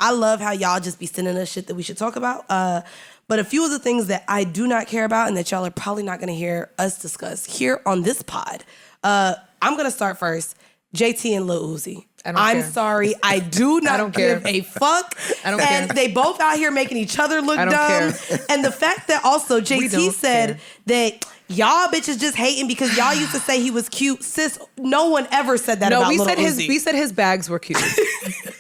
I love how y'all just be sending us shit that we should talk about. But a few of the things that I do not care about and that y'all are probably not going to hear us discuss here on this pod. I'm going to start first. JT and Lil Uzi. I'm sorry. I do not give a fuck. I don't care. They both out here making each other look dumb. Care. And the fact that also JT said that y'all bitches just hating because y'all used to say he was cute. Sis, no one ever said that about Lil Uzi. We said his bags were cute.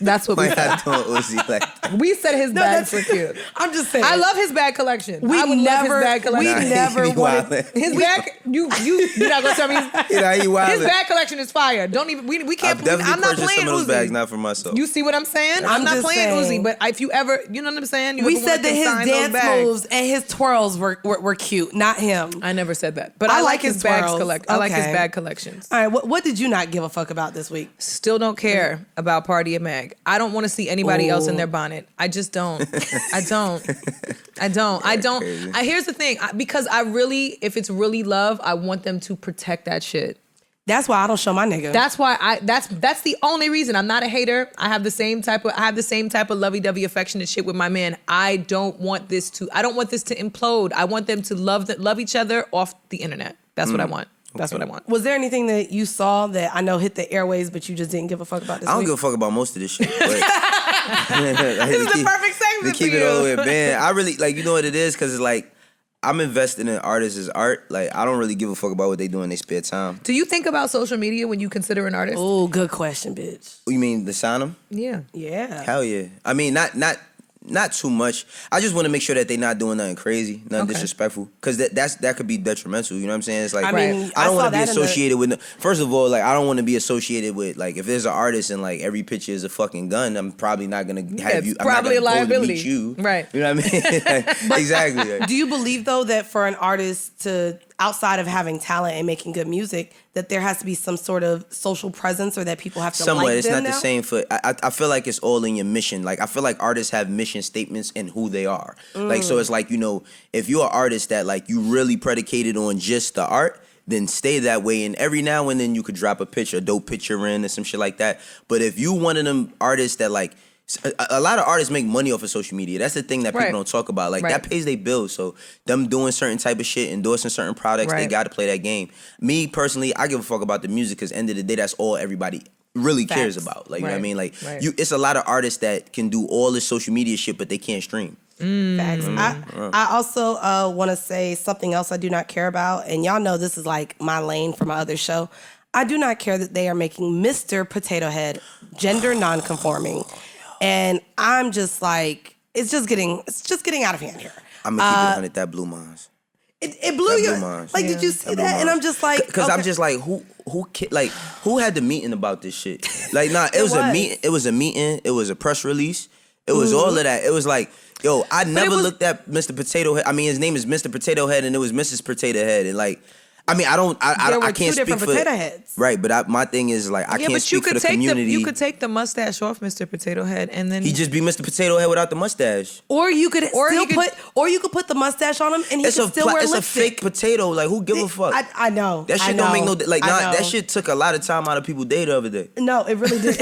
That's what we said. Uzi like that. We said his bags were cute. I'm just saying. I love his bag collection. We never wanted his bag. You're not gonna tell me. His bag collection is fire. Don't even. We can't. I'm not playing some of those Uzi. bags, not for myself. You see what I'm saying? I'm not playing Uzi. But if you ever, you know what I'm saying? We said that his dance moves and his twirls were cute, not him. I never said that, but I like his bags collection. I like his bag collections. All right, what did you not give a fuck about this week? Still don't care about Party and Meg. I don't want to see anybody else in their bonnet. I just don't. I don't. Here's the thing, because I really, if it's really love, I want them to protect that shit. That's why I don't show my nigga. That's why that's the only reason. I'm not a hater. I have the same type of lovey-dovey affectionate shit with my man. I don't want this to implode. I want them to love each other off the internet. That's what I want. That's what I want. Was there anything that you saw that I know hit the airways, but you just didn't give a fuck about this I don't week? give a fuck about most of this shit. But this is the perfect segment to keep for it you. all the way, man. I really, like, you know what it is? Because it's like, I'm investing in artists' art. Like, I don't really give a fuck about what they do in their spare time. Do you think about social media when you consider an artist? Oh, good question, bitch. You mean to sign them? Yeah. Yeah. Hell yeah. I mean, not too much. I just want to make sure that they're not doing nothing crazy, nothing disrespectful, because that could be detrimental. You know what I'm saying? It's like, I don't want to be associated with. First of all, like, I don't want to be associated with, like, if there's an artist and like every picture is a fucking gun, I'm probably not gonna have you. It's probably a liability. Meet you, right? You know what I mean? Like, exactly. Do you believe though that for an artist to, outside of having talent and making good music, that there has to be some sort of social presence, or that people have to somewhat like it's them not now? the same for I feel like it's all in your mission. Like, I feel like artists have mission statements and who they are. Like, so it's like, you know, if you're an artist that, like, you really predicated on just the art, then stay that way, and every now and then you could drop a dope picture in or some shit like that. But if you one of them artists that, like, a lot of artists make money off of social media. That's the thing that people don't talk about. Like, that pays their bills. So them doing certain type of shit, endorsing certain products, they got to play that game. Me, personally, I give a fuck about the music, because end of the day, that's all everybody really cares about. Like, you know what I mean? Like, it's a lot of artists that can do all this social media shit, but they can't stream. Facts. I also want to say something else I do not care about, and y'all know this is like my lane for my other show. I do not care that they are making Mr. Potato Head gender non-conforming. And I'm just like, it's just getting out of hand here. I'm gonna keep it 100. That blew mine. It blew you. Like, did you see that? And I'm just like, because I'm just like, who had the meeting about this shit? Like, nah, it was a meeting. It was a meeting. It was a press release. It was all of that. It was like, yo, I never looked at Mr. Potato Head. I mean, his name is Mr. Potato Head, and it was Mrs. Potato Head, and like, I mean, I can't speak for potato heads. Right, but my thing is, like, I can't speak for the community. You could take the mustache off Mr. Potato Head, and then he just be Mr. Potato Head without the mustache. Or you could put the mustache on him, and he could still wear lipstick. It's a fake potato. Like, who give a fuck? I know. That shit don't make no like. That shit took a lot of time out of people's day the other day. No, it really did.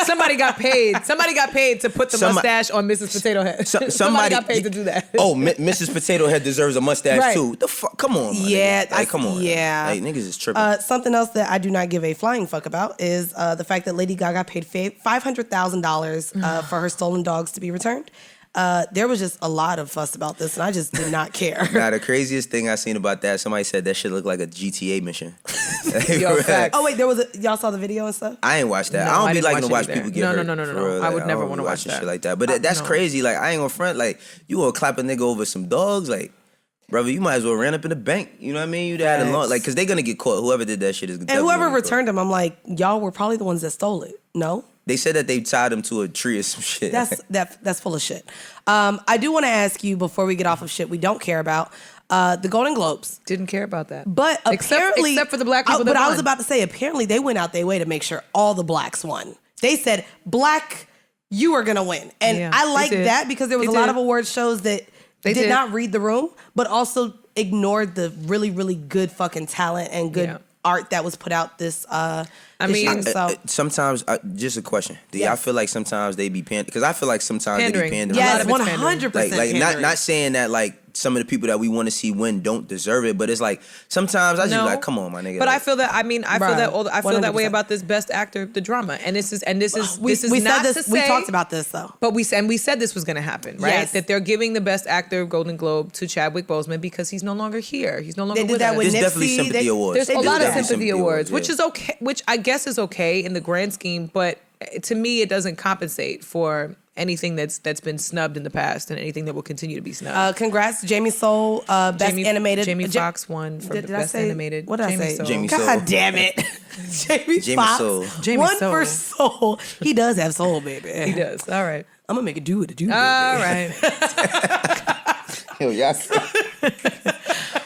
Somebody got paid. Somebody got paid to put the mustache on Mrs. Potato Head. Somebody got paid to do that. Oh, Mrs. Potato Head deserves a mustache too. The fuck? Come on. Yeah, like, come on. Yeah. Like, niggas is tripping. Something else that I do not give a flying fuck about is the fact that Lady Gaga paid $500,000 for her stolen dogs to be returned. There was just a lot of fuss about this, and I just did not care. Nah, the craziest thing I seen about that, somebody said that shit looked like a GTA mission. Oh wait, y'all saw the video and stuff? I ain't watched that. No, I don't I be didn't liking to watch watch it people either. get hurt. No. Like, I would never want to watch that. Shit like that. But that's crazy. Like, I ain't gonna front. Like, you gonna clap a nigga over some dogs? Like, brother, you might as well ran up in the bank. You know what I mean? You'd had a long, like, because they're gonna get caught. Whoever did that shit is. And whoever returned them, I'm like, y'all were probably the ones that stole it. No. They said that they tied him to a tree or some shit. That's full of shit. I do want to ask you before we get off of shit we don't care about. The Golden Globes. Didn't care about that. But apparently, except for the black people that won. I was about to say, apparently they went out their way to make sure all the blacks won. They said, black, you are gonna win. And I like that because there was a lot of award shows that did not read the room, but also ignored the really, really good fucking talent and good art that was put out this. Sometimes, just a question: do y'all feel like sometimes they be pandering? Because I feel like sometimes Pandering. they be pandering. Yes, A lot of it's 100%. Like pandering. not saying that like some of the people that we want to see win don't deserve it, but it's like sometimes I just be like, come on, my nigga. But like, I feel that. I mean, I feel Bruh, that way 100%. about this Best Actor, the drama, and this is we not said to this. We say- talked about this though. But we said this was going to happen, right? Yes. That they're giving the Best Actor Golden Globe to Chadwick Boseman because he's no longer here. He's no longer They did with that us. with there's definitely Nipsey, sympathy awards. There's a They lot do of that. sympathy awards, which yeah. is okay, which I guess is okay in the grand scheme, but to me, it doesn't compensate for anything that's been snubbed in the past and anything that will continue to be snubbed. Congrats, Jamie Soule, best animated. Jamie Foxx won for the Did I best say- animated. What did I say? Soule. Jamie God Soule. damn it, Jamie Foxx. Soule. Jamie One Soule. for soul. He does have soul, baby. He does. All right. I'm gonna make it do what it do. All right. Yo, y'all-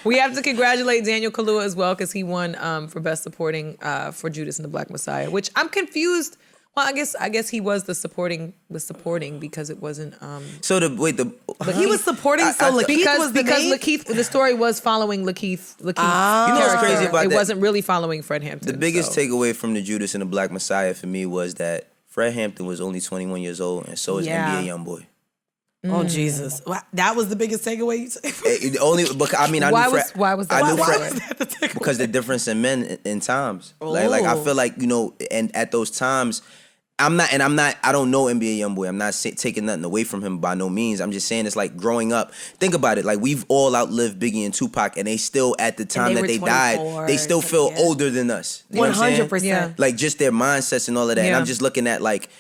We have to congratulate Daniel Kaluuya as well because he won for Best Supporting for Judas and the Black Messiah, which I'm confused. Well, I guess he was the supporting because it wasn't. So He was supporting. Lakeith because was the main. Lakeith, the story was following Lakeith. You know what's crazy about it that? wasn't really following Fred Hampton. The biggest so. takeaway from the Judas and the Black Messiah for me was that Fred Hampton was only 21 years old, and so is Yeah. NBA YoungBoy. Oh Jesus, that was the biggest takeaway. You say? Only because I mean I Why knew was- Fred, why was that? I knew Why Fred was that the takeaway? because the difference in men in times. Like I feel like and at those times. I don't know NBA YoungBoy. I'm not taking nothing away from him by no means. I'm just saying it's like growing up. Think about it. Like we've all outlived Biggie and Tupac, and they still at the time they that were they died, 24, they still feel yeah. older than us. You know what I'm saying? 100%. Yeah. Like just their mindsets and all of that. And Yeah. I'm just looking at like,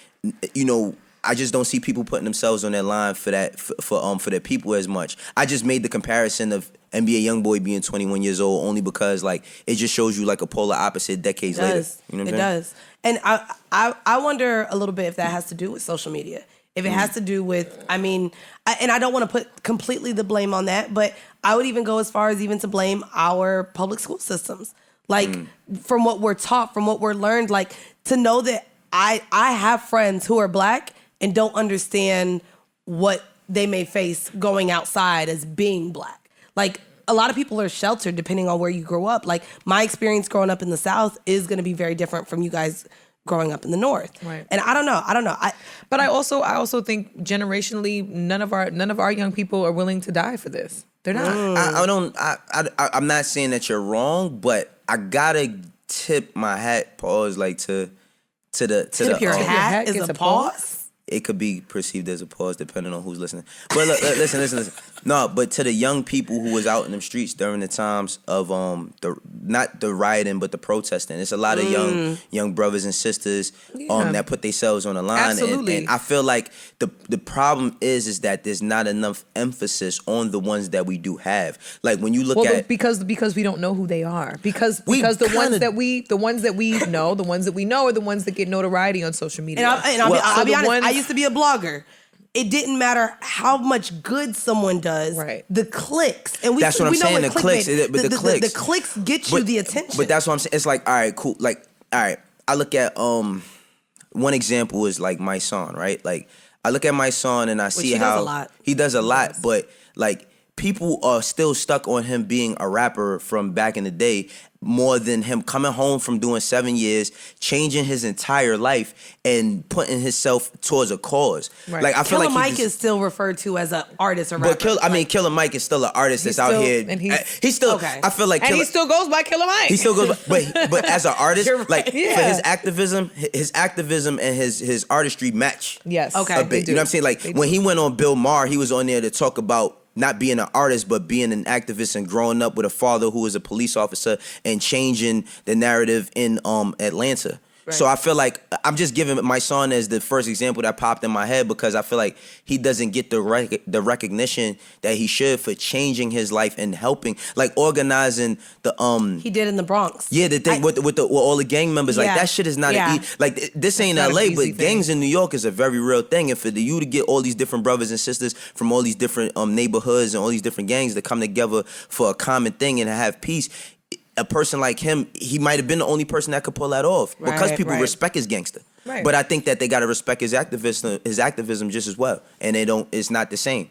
I just don't see people putting themselves on that line for that for their people as much. I just made the comparison of NBA YoungBoy being 21 years old only because like it just shows you like a polar opposite decades later. You know what I'm saying? Does. And I wonder a little bit if that has to do with social media. If it has to do with, and I don't want to put completely the blame on that, but I would even go as far as even to blame our public school systems. Like from what we're taught, from what we're learned, like to know that I have friends who are Black and don't understand what they may face going outside as being Black. Like a lot of people are sheltered depending on where you grow up. Like my experience growing up in the South is going to be very different from you guys growing up in the North. Right. And I don't know. But I also think generationally, none of our young people are willing to die for this. They're not. I'm not saying that you're wrong, but I gotta tip my hat, pause, like to the Tip your hat is gets a a pause. It could be perceived as a pause depending on who's listening. But look, listen. No, but to the young people who was out in them streets during the times of not the rioting but the protesting. It's a lot of young brothers and sisters that put themselves on the line. Absolutely. And I feel like the problem is that there's not enough emphasis on the ones that we do have. Like when you look at because we don't know who they are. Because We the kinda- ones that we know are the ones that get notoriety on social media. And I'll be the honest, ones- I used to be a blogger. It didn't matter how much good someone does. Right. The clicks. And That's what I'm we know saying, what the clicks, clickbait- but the clicks. The clicks get you the attention. But that's what I'm saying. It's like, all right, cool. Like, all right, I look at one example is like my son, right? Like I look at my son and I see he does how a lot. he does a lot, but like people are still stuck on him being a rapper from back in the day more than him coming home from doing 7 years, changing his entire life and putting himself towards a cause. Right. Like I feel Killer like Mike is still referred to as an artist or rapper. But Killer Mike is still an artist that's out still- here. and He's still. Okay. I feel like and Killer, he still goes by Killer Mike. he still goes, but as an artist, You're right. like for Yeah. his activism and his artistry match. Yes. Okay. A bit. They You do. know what I'm saying? Like They when do. he went on Bill Maher, he was on there to talk about not being an artist, but being an activist and growing up with a father who was a police officer and changing the narrative in Atlanta. So I feel like I'm just giving my son as the first example that popped in my head because I feel like he doesn't get the recognition that he should for changing his life and helping, like organizing the He did in the Bronx. Yeah, the thing with all the gang members, like Yeah. that shit is not Yeah. like this ain't not an LA, easy but thing. gangs in New York is a very real thing. And for you to get all these different brothers and sisters from all these different neighborhoods and all these different gangs to come together for a common thing and have peace, a person like him, he might have been the only person that could pull that off because Right, people right. respect his gangster. Right. But I think that they gotta respect his activism just as well, and they don't. It's not the same.